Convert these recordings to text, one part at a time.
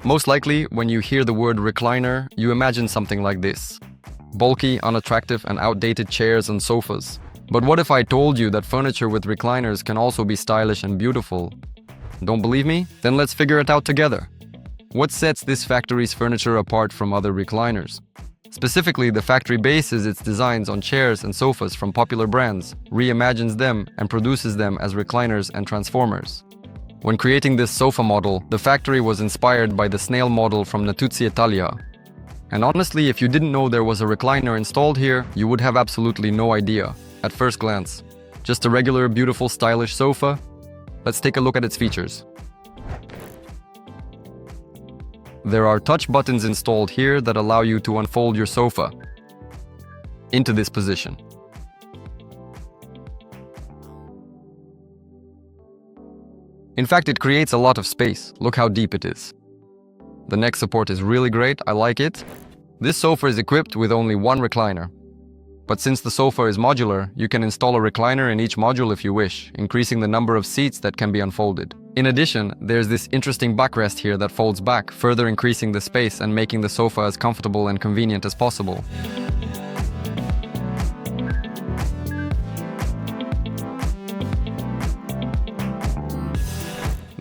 Most likely, when you hear the word recliner, you imagine something like this. Bulky, unattractive, and outdated chairs and sofas. But what if I told you that furniture with recliners can also be stylish and beautiful? Don't believe me? Then let's figure it out together. What sets this factory's furniture apart from other recliners? Specifically, the factory bases its designs on chairs and sofas from popular brands, reimagines them, and produces them as recliners and transformers. When creating this sofa model, the factory was inspired by the snail model from Natuzzi Italia. And honestly, if you didn't know there was a recliner installed here, you would have absolutely no idea at first glance. Just a regular, beautiful, stylish sofa? Let's take a look at its features. There are touch buttons installed here that allow you to unfold your sofa into this position. In fact, it creates a lot of space. Look how deep it is. The neck support is really great, I like it. This sofa is equipped with only one recliner. But since the sofa is modular, you can install a recliner in each module if you wish, increasing the number of seats that can be unfolded. In addition, there's this interesting backrest here that folds back, further increasing the space and making the sofa as comfortable and convenient as possible.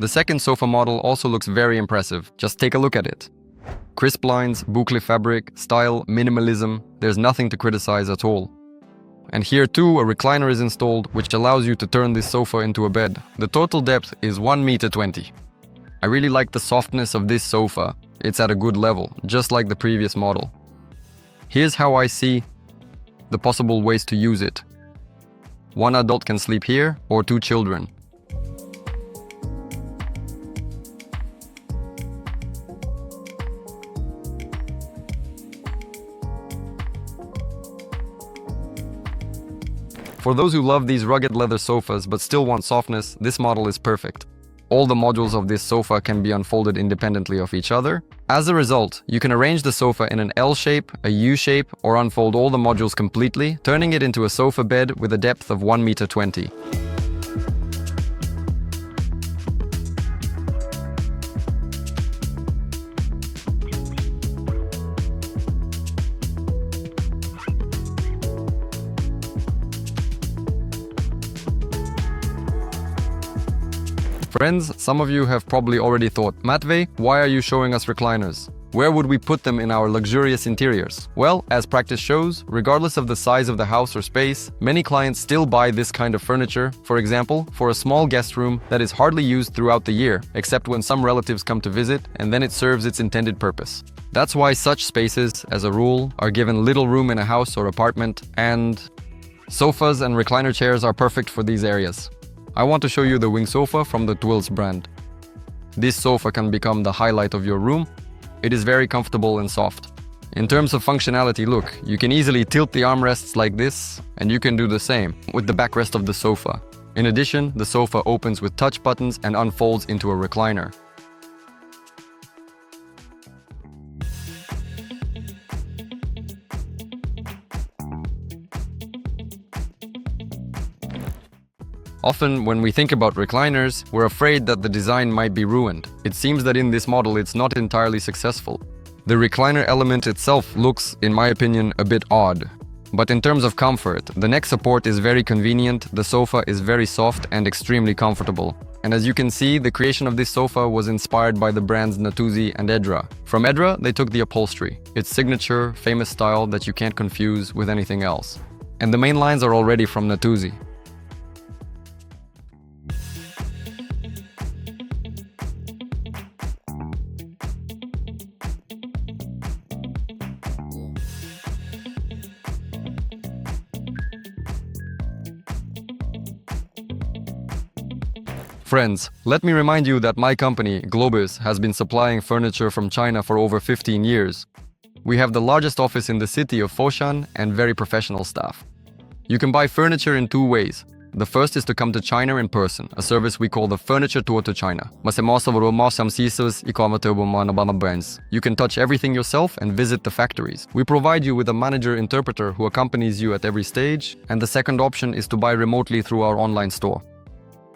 The second sofa model also looks very impressive. Just take a look at it. Crisp lines, boucle fabric, style, minimalism, there's nothing to criticize at all. And here too, a recliner is installed, which allows you to turn this sofa into a bed. The total depth is 1.20 meters. I really like the softness of this sofa. It's at a good level, just like the previous model. Here's how I see the possible ways to use it. One adult can sleep here, or two children. For those who love these rugged leather sofas but still want softness, this model is perfect. All the modules of this sofa can be unfolded independently of each other. As a result, you can arrange the sofa in an L shape, a U shape, or unfold all the modules completely, turning it into a sofa bed with a depth of 1.20 meters. Friends, some of you have probably already thought, Matvey, why are you showing us recliners? Where would we put them in our luxurious interiors? Well, as practice shows, regardless of the size of the house or space, many clients still buy this kind of furniture, for example, for a small guest room that is hardly used throughout the year, except when some relatives come to visit, and then it serves its intended purpose. That's why such spaces, as a rule, are given little room in a house or apartment, and sofas and recliner chairs are perfect for these areas. I want to show you the wing sofa from the Twills brand. This sofa can become the highlight of your room. It is very comfortable and soft. In terms of functionality, look, you can easily tilt the armrests like this, and you can do the same with the backrest of the sofa. In addition, the sofa opens with touch buttons and unfolds into a recliner. Often, when we think about recliners, we're afraid that the design might be ruined. It seems that in this model it's not entirely successful. The recliner element itself looks, in my opinion, a bit odd. But in terms of comfort, the neck support is very convenient, the sofa is very soft and extremely comfortable. And as you can see, the creation of this sofa was inspired by the brands Natuzzi and Edra. From Edra, they took the Upholstery, its signature, famous style that you can't confuse with anything else. And the main lines are already from Natuzzi. Friends, let me remind you that my company, Globus, has been supplying furniture from China for over 15 years. We have the largest office in the city of Foshan and very professional staff. You can buy furniture in two ways. The first is to come to China in person, a service we call the Furniture Tour to China. You can touch everything yourself and visit the factories. We provide you with a manager-interpreter who accompanies you at every stage, and the second option is to buy remotely through our online store.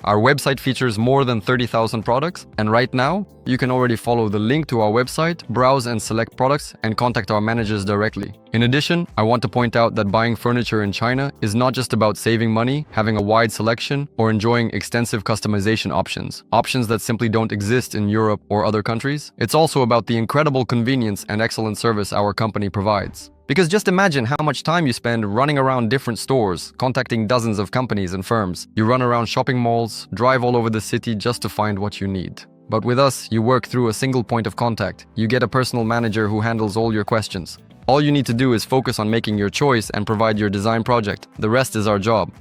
Our website features more than 30,000 products, and right now, you can already follow the link to our website, browse and select products, and contact our managers directly. In addition, I want to point out that buying furniture in China is not just about saving money, having a wide selection, or enjoying extensive customization options that simply don't exist in Europe or other countries. It's also about the incredible convenience and excellent service our company provides. Because just imagine how much time you spend running around different stores, contacting dozens of companies and firms. You run around shopping malls, drive all over the city just to find what you need. But with us, you work through a single point of contact. You get a personal manager who handles all your questions. All you need to do is focus on making your choice and provide your design project. The rest is our job.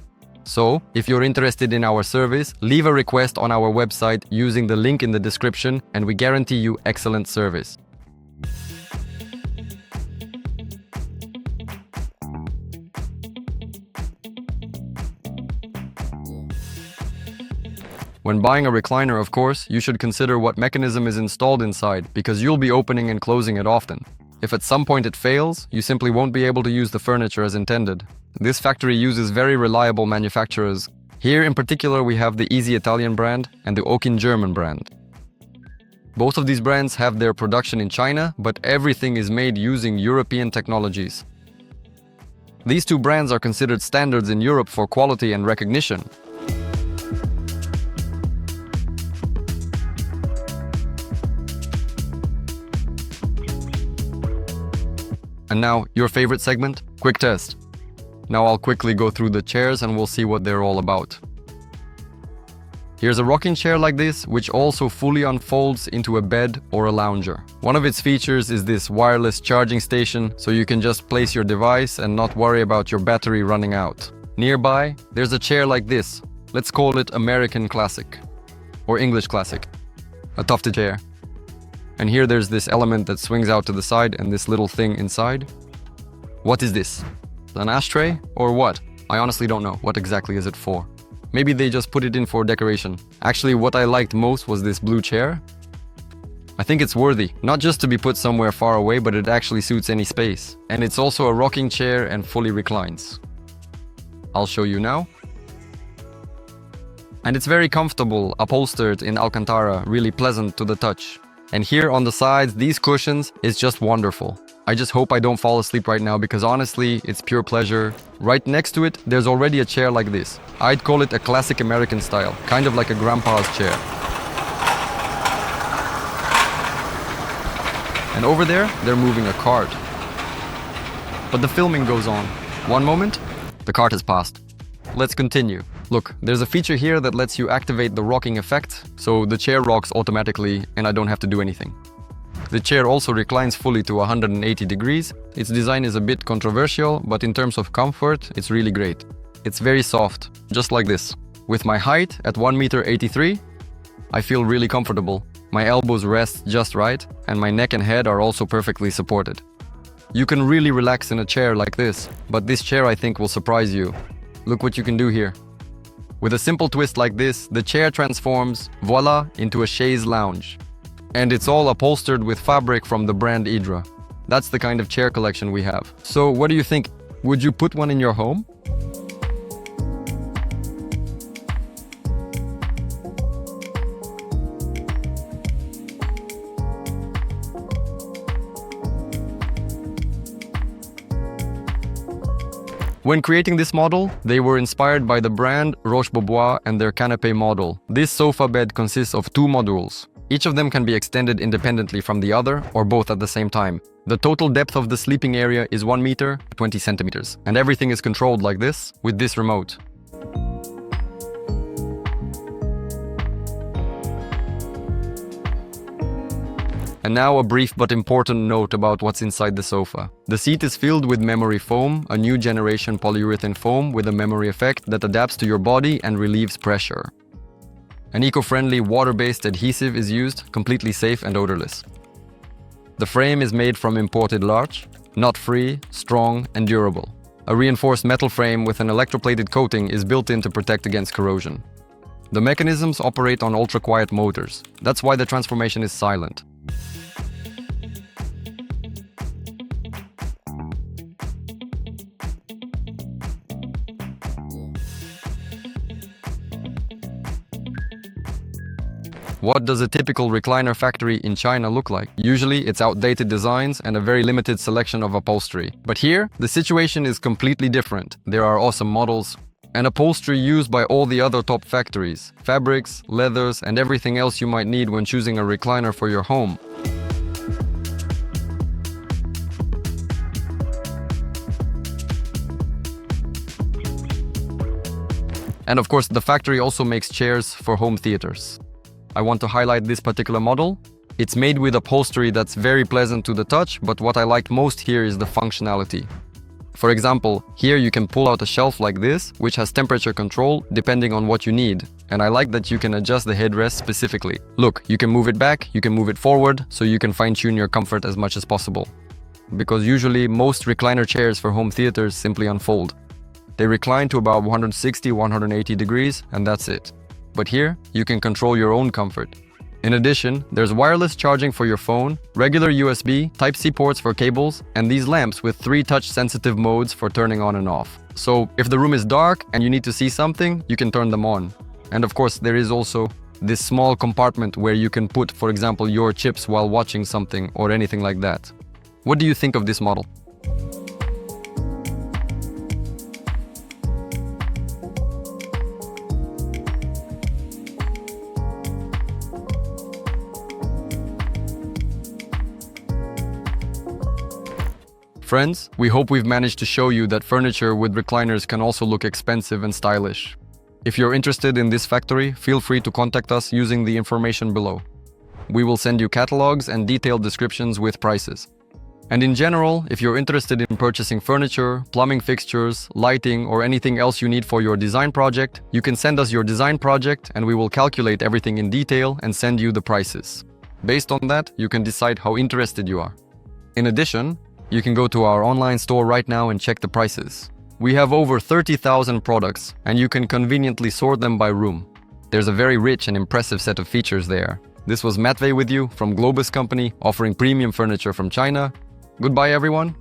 So, if you're interested in our service, leave a request on our website using the link in the description, and we guarantee you excellent service. When buying a recliner, of course, you should consider what mechanism is installed inside, because you'll be opening and closing it often. If at some point it fails, you simply won't be able to use the furniture as intended. This factory uses very reliable manufacturers. Here in particular, we have the Easy Italian brand and the OKIN German brand. Both of these brands have their production in China, but everything is made using European technologies. These two brands are considered standards in Europe for quality and recognition. And now, your favorite segment? Quick test. Now I'll quickly go through the chairs and we'll see what they're all about. Here's a rocking chair like this, which also fully unfolds into a bed or a lounger. One of its features is this wireless charging station, so you can just place your device and not worry about your battery running out. Nearby, there's a chair like this. Let's call it American Classic, or English Classic. A tufted chair. And here there's this element that swings out to the side and this little thing inside. What is this? An ashtray or what? I honestly don't know. What exactly is it for? Maybe they just put it in for decoration. Actually, what I liked most was this blue chair. I think it's worthy, not just to be put somewhere far away, but it actually suits any space. And it's also a rocking chair and fully reclines. I'll show you now. And it's very comfortable, upholstered in Alcantara, really pleasant to the touch. And here on the sides, these cushions is just wonderful. I just hope I don't fall asleep right now because honestly, it's pure pleasure. Right next to it, there's already a chair like this. I'd call it a classic American style, kind of like a grandpa's chair. And over there, they're moving a cart. But the filming goes on. One moment, the cart has passed. Let's continue. Look, there's a feature here that lets you activate the rocking effect, so the chair rocks automatically and I don't have to do anything. The chair also reclines fully to 180 degrees. Its design is a bit controversial, but in terms of comfort, it's really great. It's very soft, just like this. With my height at 1.83 m, I feel really comfortable. My elbows rest just right, and my neck and head are also perfectly supported. You can really relax in a chair like this, but this chair I think will surprise you. Look what you can do here. With a simple twist like this, the chair transforms, voila, into a chaise lounge. And it's all upholstered with fabric from the brand Edra. That's the kind of chair collection we have. So what do you think? Would you put one in your home? When creating this model, they were inspired by the brand Roche Bobois and their canapé model. This sofa bed consists of 2 modules. Each of them can be extended independently from the other or both at the same time. The total depth of the sleeping area is 1 meter, 20 centimeters. And everything is controlled like this, with this remote. And now a brief but important note about what's inside the sofa. The seat is filled with memory foam, a new generation polyurethane foam with a memory effect that adapts to your body and relieves pressure. An eco-friendly water-based adhesive is used, completely safe and odorless. The frame is made from imported larch, knot-free, strong and durable. A reinforced metal frame with an electroplated coating is built in to protect against corrosion. The mechanisms operate on ultra-quiet motors. That's why the transformation is silent. What does a typical recliner factory in China look like? Usually, it's outdated designs and a very limited selection of upholstery. But here, the situation is completely different. There are awesome models and upholstery used by all the other top factories. Fabrics, leathers, and everything else you might need when choosing a recliner for your home. And of course, the factory also makes chairs for home theaters. I want to highlight this particular model. It's made with upholstery that's very pleasant to the touch, but what I liked most here is the functionality. For example, here you can pull out a shelf like this, which has temperature control depending on what you need. And I like that you can adjust the headrest specifically. Look, you can move it back, you can move it forward, so you can fine-tune your comfort as much as possible. Because usually most recliner chairs for home theaters simply unfold. They recline to about 160-180 degrees, and that's it. But here, you can control your own comfort. In addition, there's wireless charging for your phone, regular USB, Type-C ports for cables, and these lamps with 3 touch-sensitive modes for turning on and off. So, if the room is dark and you need to see something, you can turn them on. And of course, there is also this small compartment where you can put, for example, your chips while watching something or anything like that. What do you think of this model? Friends, we hope we've managed to show you that furniture with recliners can also look expensive and stylish. If you're interested in this factory, feel free to contact us using the information below. We will send you catalogs and detailed descriptions with prices. And in general, if you're interested in purchasing furniture, plumbing fixtures, lighting, or anything else you need for your design project, you can send us your design project and we will calculate everything in detail and send you the prices. Based on that, you can decide how interested you are. In addition, you can go to our online store right now and check the prices. We have over 30,000 products, and you can conveniently sort them by room. There's a very rich and impressive set of features there. This was Matvey with you from Globus company, offering premium furniture from China. Goodbye, everyone.